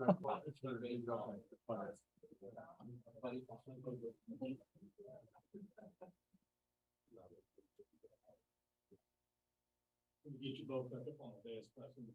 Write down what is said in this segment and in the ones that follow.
Get you both back up on the dais, pressing the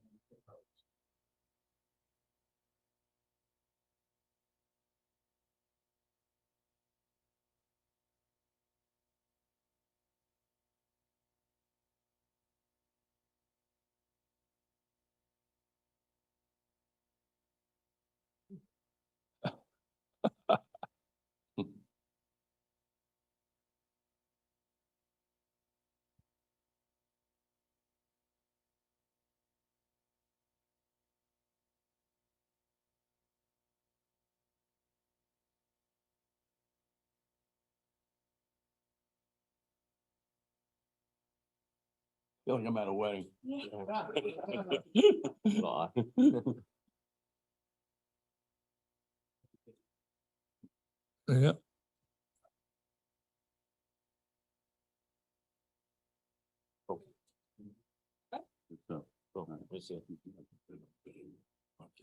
Feel like I'm at a wedding. Yeah.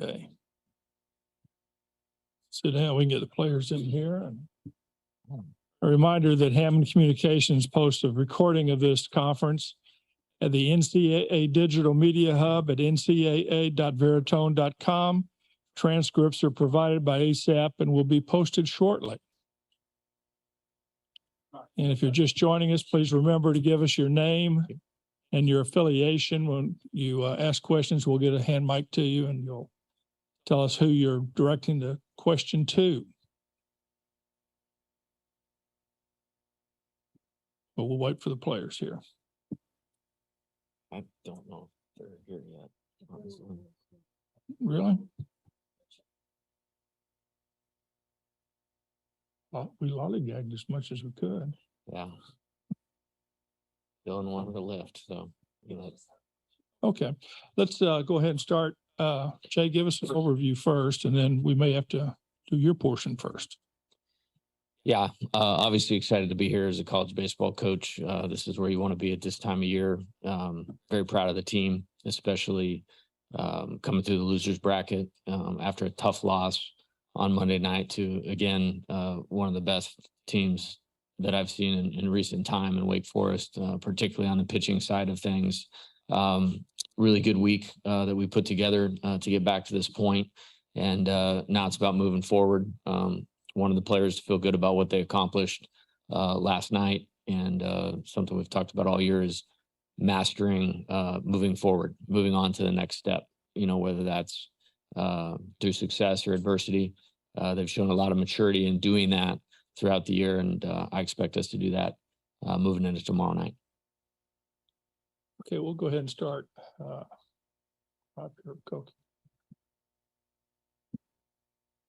Okay. Sit down, we can get the players in here. And a reminder that Hammond Communications posts a recording of this conference at the NCAA Digital Media Hub at ncaa.veritone.com. Transcripts are provided by ASAP and will be posted shortly. And if you're just joining us, please remember to give us your name and your affiliation. When you ask questions, we'll get a hand mic to you and you'll tell us who you're directing the question to. But we'll wait for the players here. I don't know if they're here yet, honestly. Really? Well, we lollygagged as much as we could. Yeah. Dylan wanted to lift, so you know. Okay, let's go ahead and start. Jay, give us an overview first, and then we may have to do your portion first. Yeah, obviously excited to be here as a college baseball coach. This is where you want to be at this time of year. Very proud of the team, especially coming through the losers bracket after a tough loss on Monday night to, again, one of the best teams that I've seen in recent time in Wake Forest, particularly on the pitching side of things. Really good week that we put together to get back to this point. And now it's about moving forward. One of the players to feel good about what they accomplished last night, and something we've talked about all year is mastering moving forward, moving on to the next step, you know, whether that's through success or adversity. They've shown a lot of maturity in doing that throughout the year, and I expect us to do that moving into tomorrow night. Okay, we'll go ahead and start.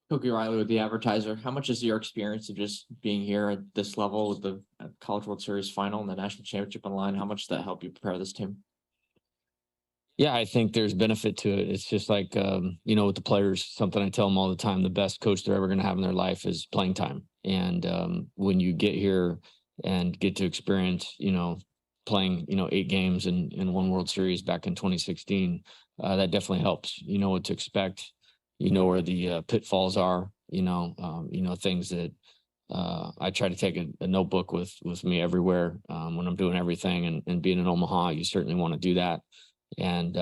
Cookie Riley with the Advertiser. How much is your experience of just being here at this level with the College World Series final and the national championship on the line? How much does that help you prepare this team? Yeah, I think there's benefit to it. It's just like, you know, with the players, something I tell them all the time, the best coach they're ever going to have in their life is playing time. And when you get here and get to experience, you know, playing, you know, 8 games in one World Series back in 2016, that definitely helps. You know what to expect. You know where the pitfalls are, you know, things that I try to take a notebook with me everywhere when I'm doing everything, and being in Omaha, you certainly want to do that. And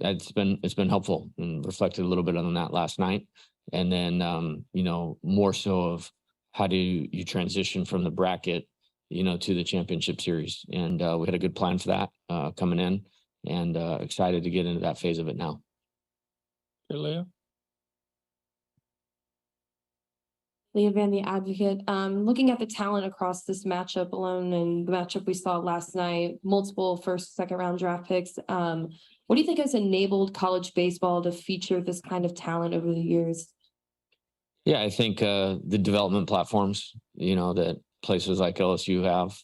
it's been helpful, and reflected a little bit on that last night. And then, you know, more so of how do you transition from the bracket, you know, to the championship series. And we had a good plan for that coming in, and excited to get into that phase of it now. Hey, Leah. Leah Van, the Advocate. Looking at the talent across this matchup alone and the matchup we saw last night, multiple first, second round draft picks. What do you think has enabled college baseball to feature this kind of talent over the years? Yeah, I think the development platforms, you know, that places like LSU have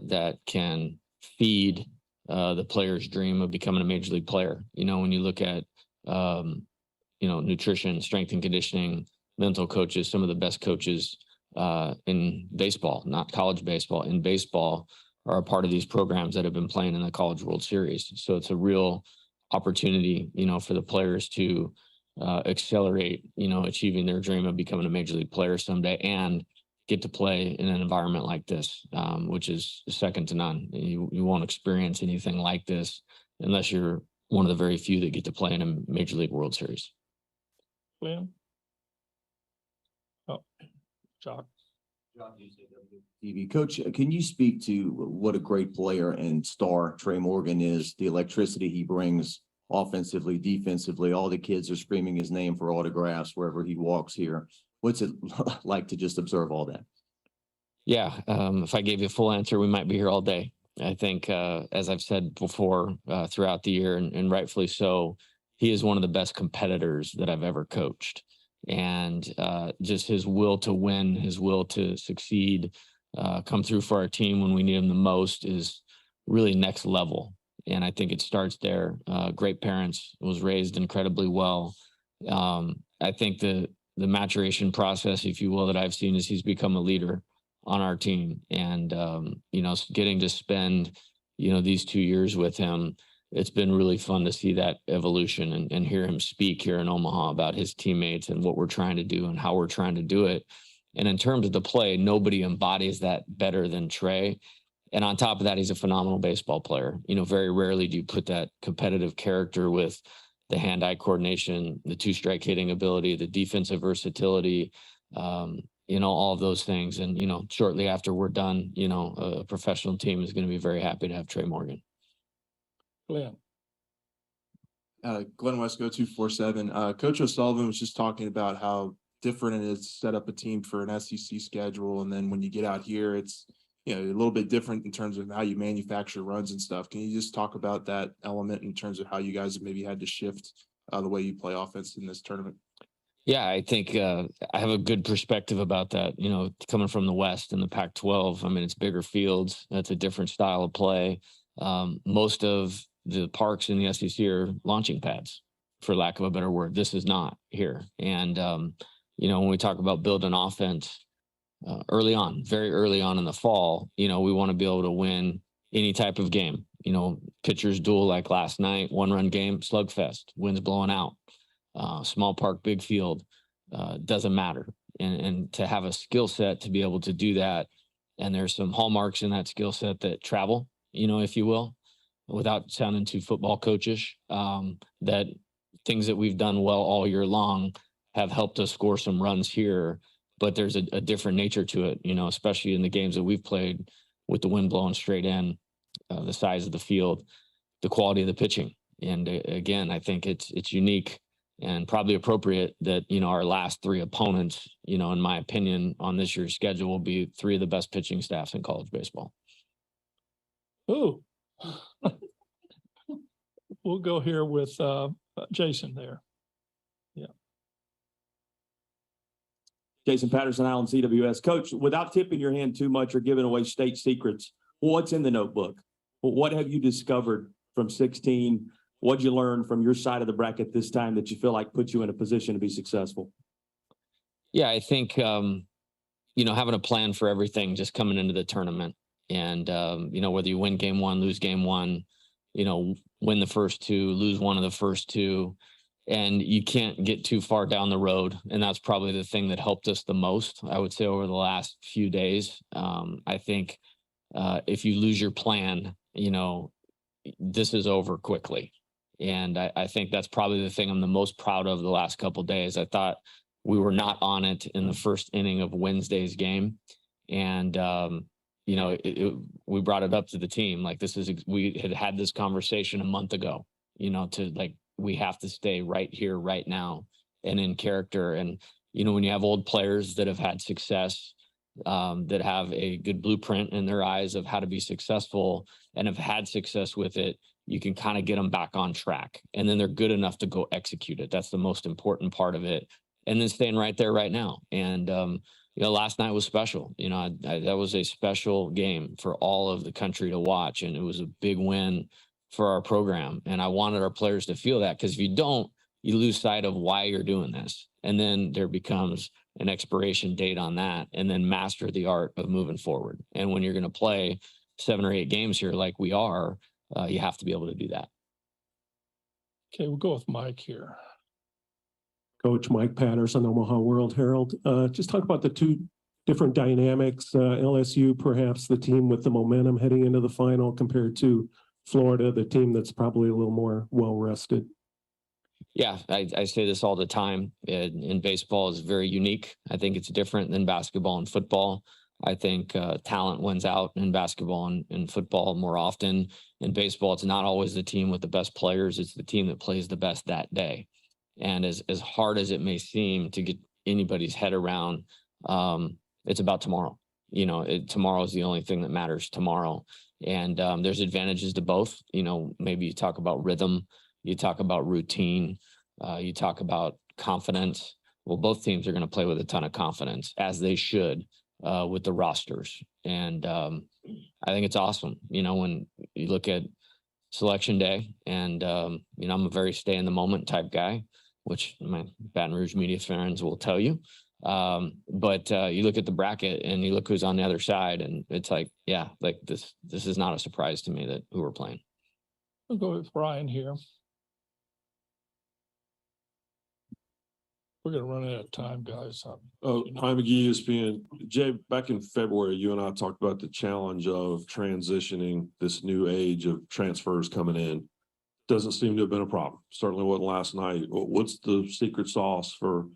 that can feed the player's dream of becoming a major league player. You know, when you look at, you know, nutrition, strength and conditioning, mental coaches, some of the best coaches in baseball, not college baseball, in baseball, are a part of these programs that have been playing in the College World Series. So it's a real opportunity, you know, for the players to accelerate, achieving their dream of becoming a major league player someday and get to play in an environment like this, which is second to none. You won't experience anything like this unless you're one of the very few that get to play in a Major League World Series. Glenn? Oh, Jock. TV. Coach, can you speak to what a great player and star Trey Morgan is, the electricity he brings offensively, defensively? All the kids are screaming his name for autographs wherever he walks here. What's it like to just observe all that? Yeah, if I gave you a full answer, we might be here all day. I think, as I've said before, throughout the year, and rightfully so, he is one of the best competitors that I've ever coached. And just his will to win, his will to succeed, come through for our team when we need him the most is really next level. And I think it starts there. Great parents, was raised incredibly well. I think the maturation process, if you will, that I've seen is he's become a leader on our team. And, getting to spend, these 2 years with him, it's been really fun to see that evolution and hear him speak here in Omaha about his teammates and what we're trying to do and how we're trying to do it. And in terms of the play, nobody embodies that better than Trey. And on top of that, he's a phenomenal baseball player. Very rarely do you put that competitive character with the hand-eye coordination, the two-strike hitting ability, the defensive versatility, all of those things. And, shortly after we're done, a professional team is going to be very happy to have Trey Morgan. Glenn. Glenn Wesco 247. Coach O'Sullivan was just talking about how different it is to set up a team for an SEC schedule. And then when you get out here, it's, a little bit different in terms of how you manufacture runs and stuff. Can you just talk about that element in terms of how you guys have maybe had to shift the way you play offense in this tournament? Yeah, I think I have a good perspective about that. Coming from the West and the Pac-12, I mean, it's bigger fields. That's a different style of play. Most of the parks in the SEC are launching pads, for lack of a better word. This is not here. And, when we talk about building offense very early on in the fall, we want to be able to win any type of game. Pitchers duel like last night, 1-run game, slugfest, winds blowing out. Small park, big field, doesn't matter. And to have a skill set to be able to do that. And there's some hallmarks in that skill set that travel, if you will, without sounding too football coachish, that things that we've done well all year long have helped us score some runs here. But there's a different nature to it, especially in the games that we've played with the wind blowing straight in, the size of the field, the quality of the pitching. And again, I think it's unique and probably appropriate that, our last 3 opponents, in my opinion, on this year's schedule will be 3 of the best pitching staffs in college baseball. Ooh. We'll go here with Jason there. Yeah. Jason Patterson, Allen CWS. Coach, without tipping your hand too much or giving away state secrets, what's in the notebook? What have you discovered from 16? What'd you learn from your side of the bracket this time that you feel like puts you in a position to be successful? Yeah, I think, having a plan for everything just coming into the tournament. And, whether you win game 1, lose game 1, win the first 2, lose one of the first 2, and you can't get too far down the road. And that's probably the thing that helped us the most, I would say, over the last few days. I think if you lose your plan, this is over quickly. And I think that's probably the thing I'm the most proud of the last couple of days. I thought we were not on it in the first inning of Wednesday's game. And, we brought it up to the team. Like, we had this conversation a month ago, we have to stay right here, right now, and in character. And, when you have old players that have had success, that have a good blueprint in their eyes of how to be successful and have had success with it, you can kind of get them back on track. And then they're good enough to go execute it. That's the most important part of it. And then staying right there right now. And, last night was special. That was a special game for all of the country to watch. And it was a big win for our program. And I wanted our players to feel that, because if you don't, you lose sight of why you're doing this. And then there becomes an expiration date on that, and then master the art of moving forward. And when you're going to play 7 or 8 games here, like we are, you have to be able to do that. Okay, we'll go with Mike here. Coach Mike Patterson, Omaha World Herald. Just talk about the two different dynamics. LSU, perhaps the team with the momentum heading into the final compared to Florida, the team that's probably a little more well-rested. Yeah, I say this all the time. In baseball is very unique. I think it's different than basketball and football. I think talent wins out in basketball and football more often. In baseball, it's not always the team with the best players. It's the team that plays the best that day. And as hard as it may seem to get anybody's head around, it's about tomorrow. You know, tomorrow is the only thing that matters tomorrow. And there's advantages to both. You know, maybe you talk about rhythm, you talk about routine, you talk about confidence. Well, both teams are going to play with a ton of confidence, as they should, with the rosters. And I think it's awesome. You know, when you look at selection day, and you know, I'm a very stay in the moment type guy, which my Baton Rouge media fans will tell you. But you look at the bracket and you look who's on the other side, and it's like, yeah, like this is not a surprise to me that who we're playing. I'll go with Ryan here. We're going to run out of time, guys. Oh, Hi McGee, ESPN. Jay, back in February, you and I talked about the challenge of transitioning this new age of transfers coming in. Doesn't seem to have been a problem. Certainly wasn't last night. What's the secret sauce for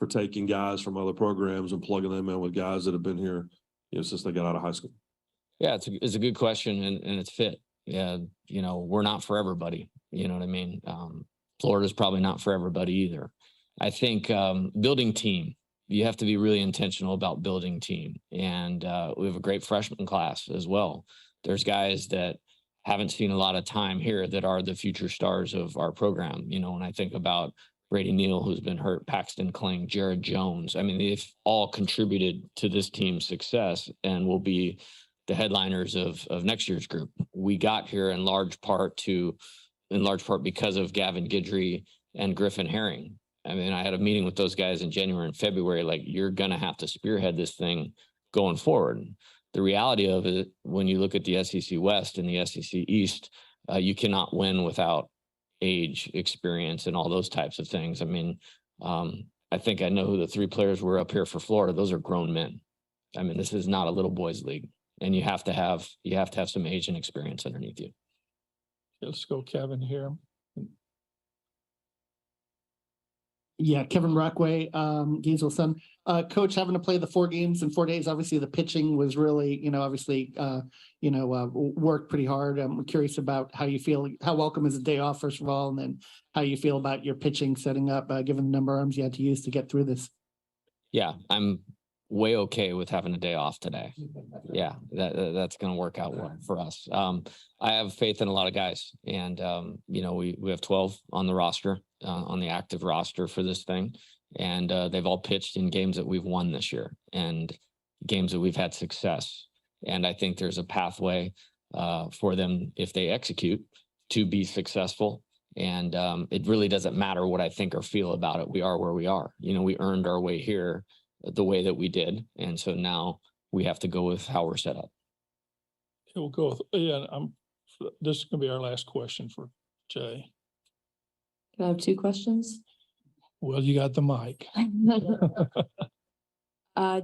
taking guys from other programs and plugging them in with guys that have been here, you know, since they got out of high school? Yeah, it's a good question, and it's fit. Yeah, you know, we're not for everybody. You know what I mean? Florida's probably not for everybody either. I think building team, you have to be really intentional about building team. And we have a great freshman class as well. There's guys that haven't seen a lot of time here that are the future stars of our program. You know, when I think about Brady Neal, who's been hurt, Paxton Kling, Jared Jones, I mean, they've all contributed to this team's success and will be the headliners of next year's group. We got here in large part because of Gavin Guidry and Griffin Herring. I mean, I had a meeting with those guys in January and February, like, you're going to have to spearhead this thing going forward. The reality of it, when you look at the SEC West and the SEC East, you cannot win without age, experience, and all those types of things. I mean, I think I know who the three players were up here for Florida. Those are grown men. I mean, this is not a little boys league, and you have to have some age and experience underneath you. Let's go, Kevin, here. Yeah, Kevin Rockway, Gainesville Sun. Coach, having to play the 4 games in 4 days, obviously the pitching was really, worked pretty hard. I'm curious about how you feel, how welcome is a day off, first of all, and then how you feel about your pitching setting up, given the number of arms you had to use to get through this. Yeah, I'm way okay with having a day off today. Yeah, that's going to work out well for us. I have faith in a lot of guys, and we have 12 on the roster, on the active roster for this thing, and they've all pitched in games that we've won this year and games that we've had success. And I think there's a pathway for them, if they execute, to be successful. And it really doesn't matter what I think or feel about it. We are where we are. You know, we earned our way here the way that we did. And so now we have to go with how we're set up. We'll go with, yeah, this is going to be our last question for Jay. Can I have 2 questions? Well, you got the mic.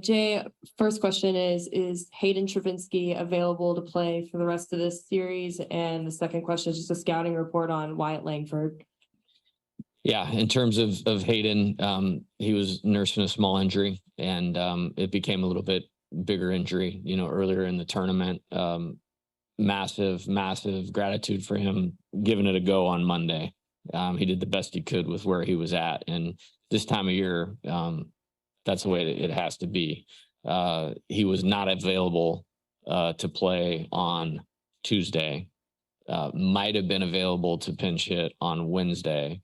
Jay, first question is Hayden Travinsky available to play for the rest of this series? And the second question is just a scouting report on Wyatt Langford. Yeah, in terms of Hayden, he was nursing a small injury, and it became a little bit bigger injury, earlier in the tournament. Massive gratitude for him giving it a go on Monday. He did the best he could with where he was at. And this time of year, that's the way that it has to be. He was not available to play on Tuesday. Might have been available to pinch hit on Wednesday.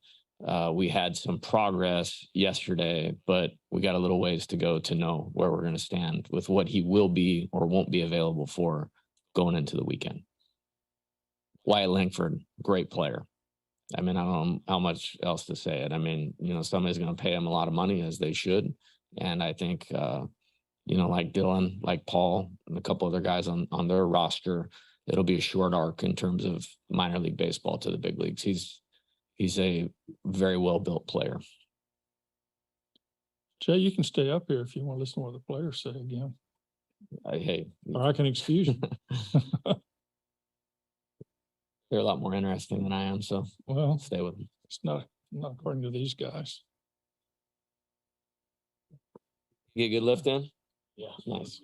We had some progress yesterday, but we got a little ways to go to know where we're going to stand with what he will be or won't be available for going into the weekend. Wyatt Langford, great player. I mean, I don't know how much else to say it. I mean, somebody's going to pay him a lot of money, as they should. And I think, like Dylan, like Paul, and a couple other guys on their roster, it'll be a short arc in terms of minor league baseball to the big leagues. He's a very well-built player. Jay, you can stay up here if you want to listen to what the players say again, Hey, or I can excuse you. they're a lot more interesting than I am, so Well, stay with them. it's not according to these guys. Get a good lift in? Yeah. Nice.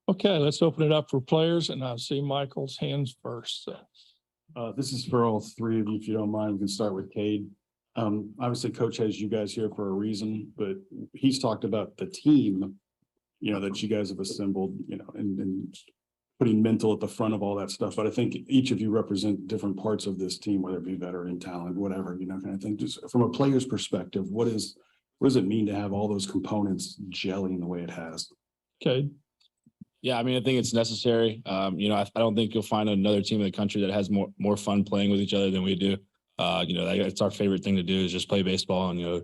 Okay, let's open it up for players, and I see Michael's hands first. So. This is for all three of you, if you don't mind. We can start with Cade. Obviously, Coach has you guys here for a reason, but he's talked about the team, that you guys have assembled, and putting mental at the front of all that stuff. But I think each of you represent different parts of this team, whether it be veteran talent, whatever, kind of thing. Just from a player's perspective, what does it mean to have all those components gelling the way it has? Okay. Yeah, I mean, I think it's necessary. I don't think you'll find another team in the country that has more fun playing with each other than we do. It's our favorite thing to do is just play baseball and,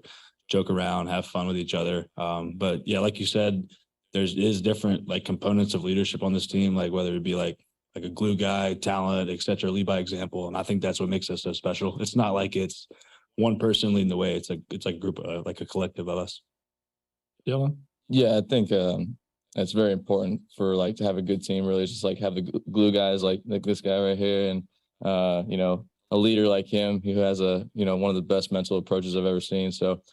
joke around, have fun with each other. But yeah, like you said, is different like components of leadership on this team, like whether it be like a glue guy, talent, et cetera, lead by example. And I think that's what makes us so special. It's not like it's one person leading the way. It's like a group, like a collective of us. Dylan? Yeah, I think it's very important for to have a good team. Really, it's just have the glue guys like this guy right here, and a leader like him who has one of the best mental approaches I've ever seen. So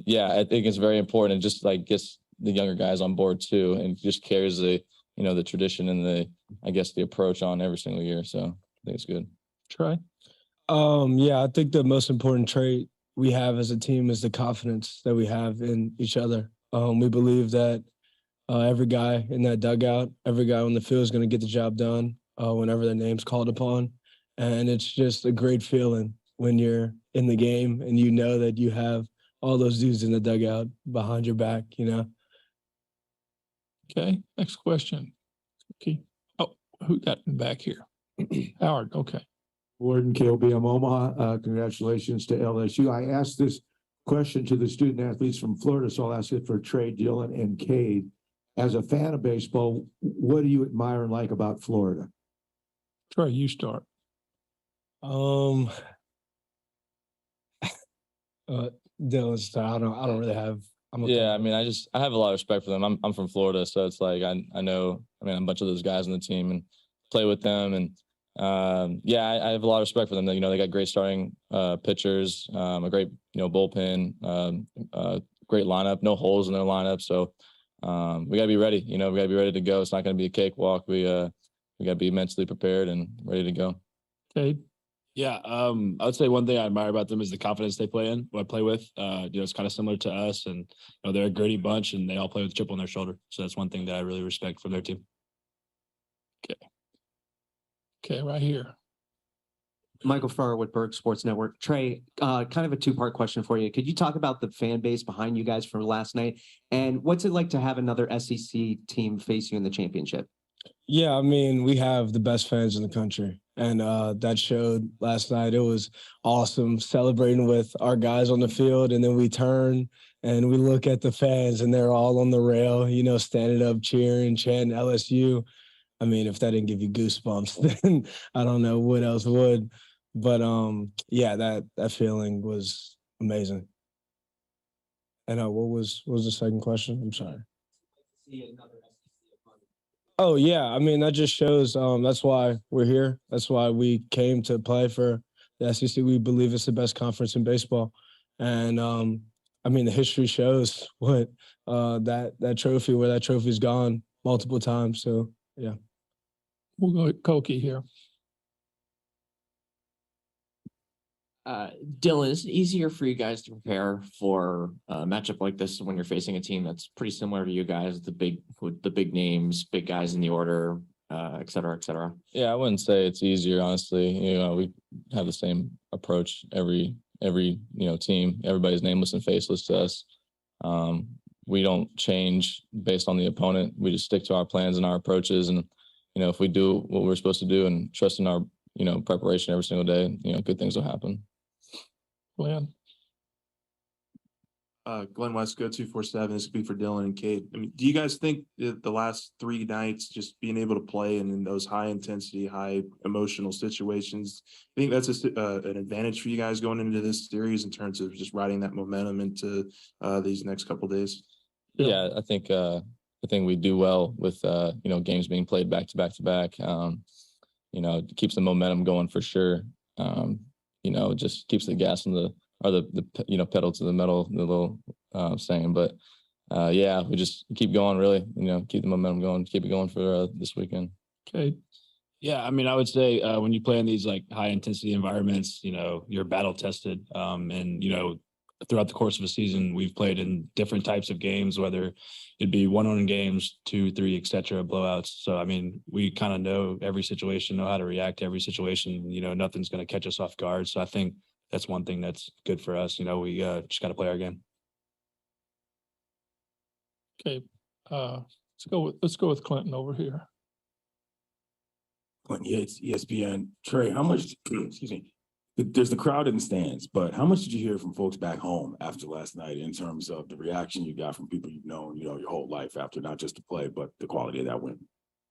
yeah, I think it's very important, and just gets the younger guys on board too, and just carries the the tradition and the approach on every single year. So I think it's good. Trey? Yeah, I think the most important trait we have as a team is the confidence that we have in each other. We believe that every guy in that dugout, every guy on the field is going to get the job done whenever their name's called upon. And it's just a great feeling when you're in the game and you know that you have all those dudes in the dugout behind your back, Okay, next question. Okay. Oh, who got in back here? Howard, okay. Warden KLBM Omaha, congratulations to LSU. I asked this question to the student athletes from Florida, so I'll ask it for Trey, Dylan, and Cade. As a fan of baseball, what do you admire and like about Florida? Trey, you start. Dylan, I don't really have. I mean, I have a lot of respect for them. I'm from Florida, so it's I know. I mean, a bunch of those guys on the team and play with them, and I have a lot of respect for them. They got great starting pitchers, a great bullpen, great lineup, no holes in their lineup. So we got to be ready. We got to be ready to go. It's not going to be a cakewalk. We got to be mentally prepared and ready to go. Okay. Yeah, I would say one thing I admire about them is the confidence they play with. It's kind of similar to us, and they're a gritty bunch, and they all play with a chip on their shoulder. So that's one thing that I really respect from their team. Okay, right here. Michael Farrar with Berg Sports Network. Trey, kind of a two-part question for you. Could you talk about the fan base behind you guys from last night, and what's it like to have another SEC team face you in the championship? Yeah, I mean, we have the best fans in the country, and that showed last night. It was awesome celebrating with our guys on the field, and then we turn and we look at the fans, and they're all on the rail, standing up, cheering, chanting LSU. I mean, if that didn't give you goosebumps, then I don't know what else would. But yeah, that feeling was amazing. And what was the second question? I'm sorry. Oh yeah, I mean that just shows. That's why we're here. That's why we came to play for the SEC. We believe it's the best conference in baseball, and I mean the history shows what where that trophy's gone multiple times. So yeah. We'll go with Koki here. Dylan, is it easier for you guys to prepare for a matchup like this when you're facing a team that's pretty similar to you guys, with the big names, big guys in the order, et cetera, et cetera? Yeah, I wouldn't say it's easier, honestly. We have the same approach every team. Everybody's nameless and faceless to us. We don't change based on the opponent. We just stick to our plans and our approaches, and if we do what we're supposed to do and trust in our preparation every single day, good things will happen. Glenn? Glenn Wesco, 247. This would be for Dylan and Kate. I mean, do you guys think that the last 3 nights, just being able to play and in those high intensity, high emotional situations, I think that's an advantage for you guys going into this series in terms of just riding that momentum into these next couple days? Yeah, I think we do well with games being played back to back to back. It keeps the momentum going for sure. It just keeps the gas in the pedal to the metal, the little saying. But we just keep going, really. Keep the momentum going, keep it going for this weekend. Okay. Yeah, I mean, I would say when you play in these like high intensity environments, you're battle tested. And throughout the course of a season, we've played in different types of games, whether it'd be 1-on games, 2, 3, etc., blowouts. So I mean, we kind of know every situation, know how to react to every situation. Nothing's going to catch us off guard. So I think that's one thing that's good for us. We just got to play our game. Okay. Let's go with Clinton over here. Clinton Yates, ESPN. Trey, how much, excuse me, there's the crowd in the stands, but how much did you hear from folks back home after last night in terms of the reaction you got from people you've known, your whole life after not just the play, but the quality of that win?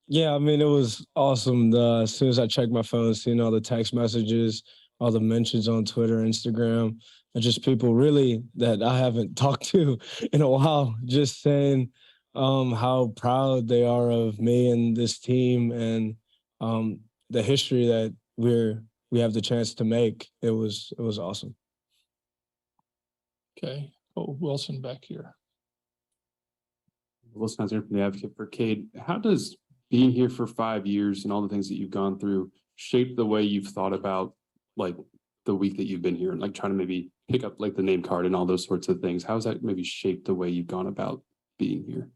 Yeah, I mean, it was awesome. As soon as I checked my phone, seeing all the text messages, all the mentions on Twitter, Instagram, and just people really that I haven't talked to in a while, just saying how proud they are of me and this team and the history that we have the chance to make. It was awesome. Okay. Oh, Wilson back here. Wilson Hunter from the Advocate for Cade. How does being here for 5 years and all the things that you've gone through shape the way you've thought about like the week that you've been here and like trying to maybe pick up like the name card and all those sorts of things? How has that maybe shaped the way you've gone about being here?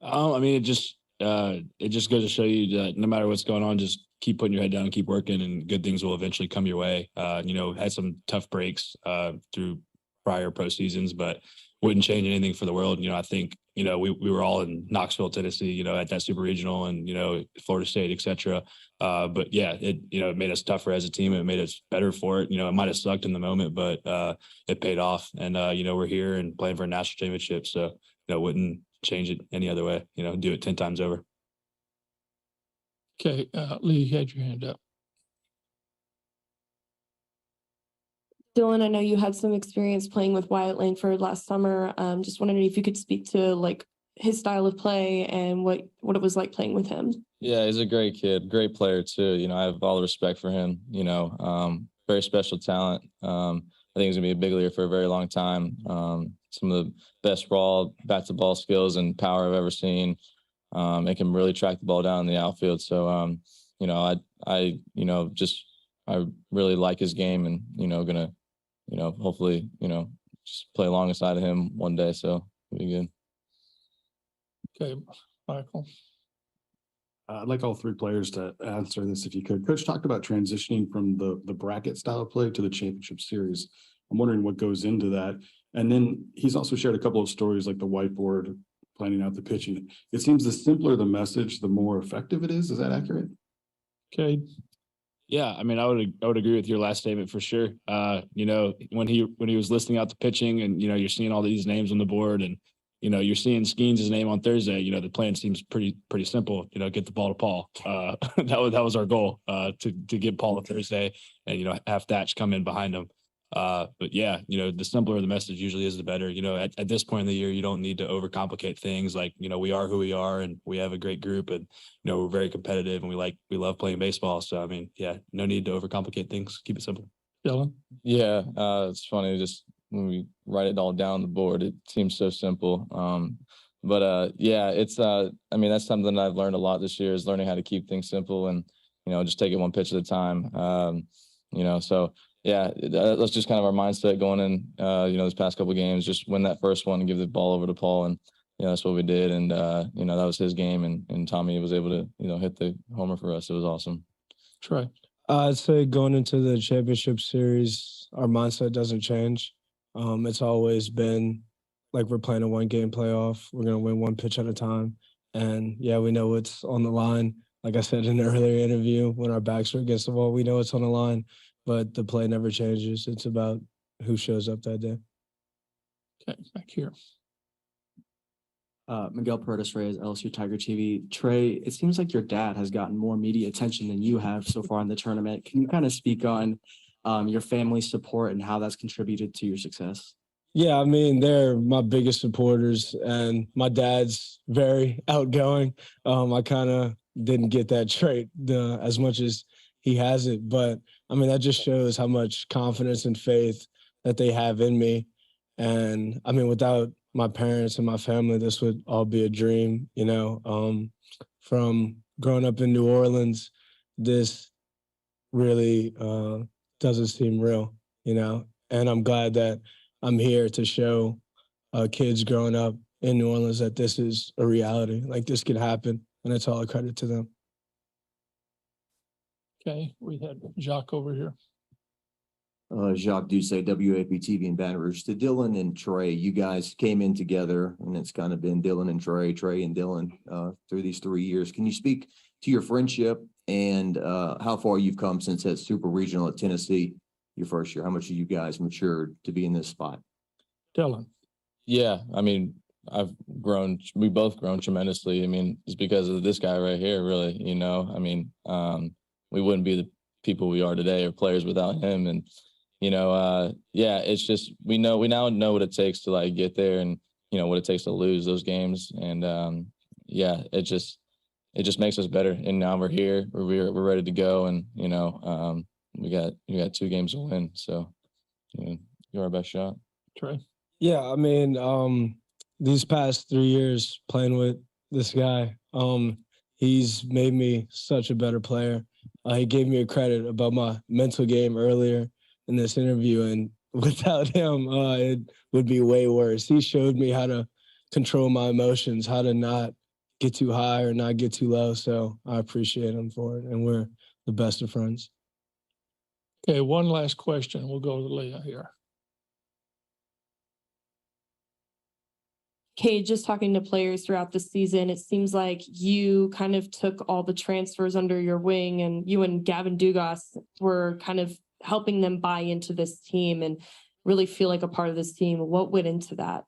I mean, it just goes to show you that no matter what's going on, just keep putting your head down and keep working, and good things will eventually come your way. Had some tough breaks through prior pro seasons, but wouldn't change anything for the world. I think, we were all in Knoxville, Tennessee, at that super regional and, Florida State, et cetera. But yeah, it made us tougher as a team. It made us better for it. It might've sucked in the moment, but it paid off. And, we're here and playing for a national championship. So, wouldn't change it any other way, do it 10 times over. Okay. Lee, you had your hand up. Dylan, I know you had some experience playing with Wyatt Langford last summer. Just wondering if you could speak to like his style of play and what it was like playing with him. Yeah, he's a great kid, great player too. I have all the respect for him. Very special talent. I think he's gonna be a big leader for a very long time. Some of the best raw back to ball skills and power I've ever seen. It can really track the ball down in the outfield. So, I really like his game and, gonna, hopefully, just play alongside of him one day. So it'll be good. Okay, Michael. I'd like all 3 players to answer this if you could. Coach talked about transitioning from the bracket style of play to the championship series. I'm wondering what goes into that. And then he's also shared a couple of stories like the whiteboard, planning out the pitching. It seems the simpler the message, the more effective it is. Is that accurate? Okay. Yeah, I mean, I would agree with your last statement for sure. When he was listing out the pitching and, you're seeing all these names on the board and, you're seeing Skeens' name on Thursday, the plan seems pretty simple, get the ball to Paul. That was our goal, to get Paul to Thursday and, have Thatch come in behind him. But yeah, the simpler the message usually is the better. At this point in the year, you don't need to overcomplicate things. Like, we are who we are and we have a great group and, we're very competitive and we love playing baseball. So, I mean, yeah, no need to overcomplicate things. Keep it simple. Dylan? Yeah, it's funny. Just when we write it all down on the board, it seems so simple. Yeah, it's, I mean, that's something that I've learned a lot this year is learning how to keep things simple and, just take it one pitch at a time. So yeah, that's just kind of our mindset going in, this past couple of games, just win that first one and give the ball over to Paul. And, that's what we did. And, that was his game. And Tommy was able to, hit the homer for us. It was awesome. Troy? I'd say going into the championship series, our mindset doesn't change. It's always been like we're playing a 1-game playoff. We're going to win one pitch at a time. And yeah, we know it's on the line. Like I said in an earlier interview, when our backs are against the wall, we know it's on the line, but the play never changes. It's about who shows up that day. Okay, back here. Miguel Perez Reyes, LSU Tiger TV. Trey, it seems like your dad has gotten more media attention than you have so far in the tournament. Can you kind of speak on your family's support and how that's contributed to your success? Yeah, I mean, they're my biggest supporters, and my dad's very outgoing. I kind of didn't get that trait as much as he has it, but I mean, that just shows how much confidence and faith that they have in me. And I mean, without my parents and my family, this would all be a dream, you know. From growing up in New Orleans, this really doesn't seem real, you know. And I'm glad that I'm here to show kids growing up in New Orleans that this is a reality. Like this could happen, and it's all a credit to them. Okay, we had Jacques over here. Jacques Doucet, WAFB TV in Baton Rouge. To Dylan and Trey, you guys came in together, and it's kind of been Dylan and Trey and Dylan through these 3 years. Can you speak to your friendship and how far you've come since that super regional at Tennessee, your first year? How much have you guys matured to be in this spot? Dylan. Yeah, I mean, we both grown tremendously. I mean, it's because of this guy right here, really, you know. I mean, we wouldn't be the people we are today or players without him. And, you know, yeah, it's just we now know what it takes to like get there and, you know, what it takes to lose those games. And yeah, it just makes us better. And now we're here, we're ready to go. And, you know, we got 2 games to win. So, you know, do our best shot. Trey. Yeah, I mean, these past 3 years playing with this guy, he's made me such a better player. He gave me a credit about my mental game earlier in this interview, and without him, it would be way worse. He showed me how to control my emotions, how to not get too high or not get too low. So I appreciate him for it, and we're the best of friends. Okay, one last question. We'll go to Leah here. Cade, just talking to players throughout the season, it seems like you kind of took all the transfers under your wing, and you and Gavin Dugas were kind of helping them buy into this team and really feel like a part of this team. What went into that?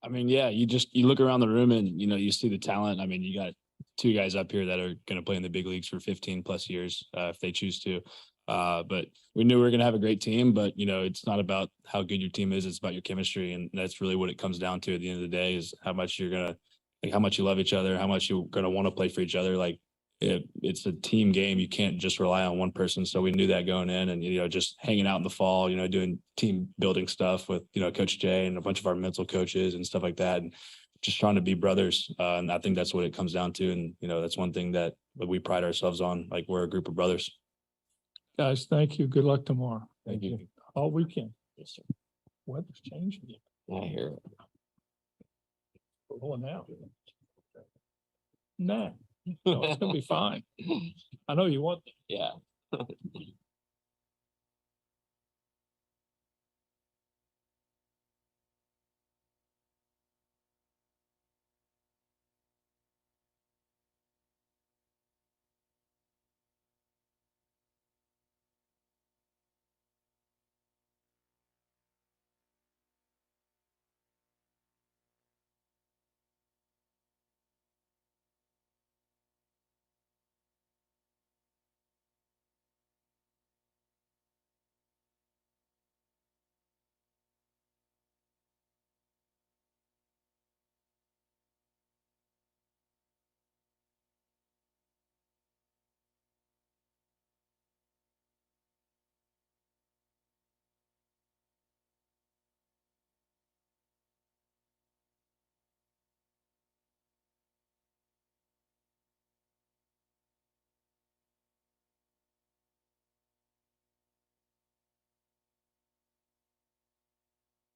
I mean, yeah, you look around the room and, you know, you see the talent. I mean, you got 2 guys up here that are going to play in the big leagues for 15 plus years if they choose to. But we knew we were going to have a great team, but, you know, it's not about how good your team is. It's about your chemistry. And that's really what it comes down to at the end of the day is how much you're going to, like, how much you love each other, how much you're going to want to play for each other. Like it's a team game. You can't just rely on one person. So we knew that going in and, you know, just hanging out in the fall, you know, doing team building stuff with, you know, Coach Jay and a bunch of our mental coaches and stuff like that. And just trying to be brothers. And I think that's what it comes down to. And, you know, that's one thing that we pride ourselves on. Like we're a group of brothers. Guys, thank you. Good luck tomorrow. Thank you. All weekend. Yes, sir. Weather's changing. I hear it. We're going out. No, it's gonna be fine. I know you want. Yeah.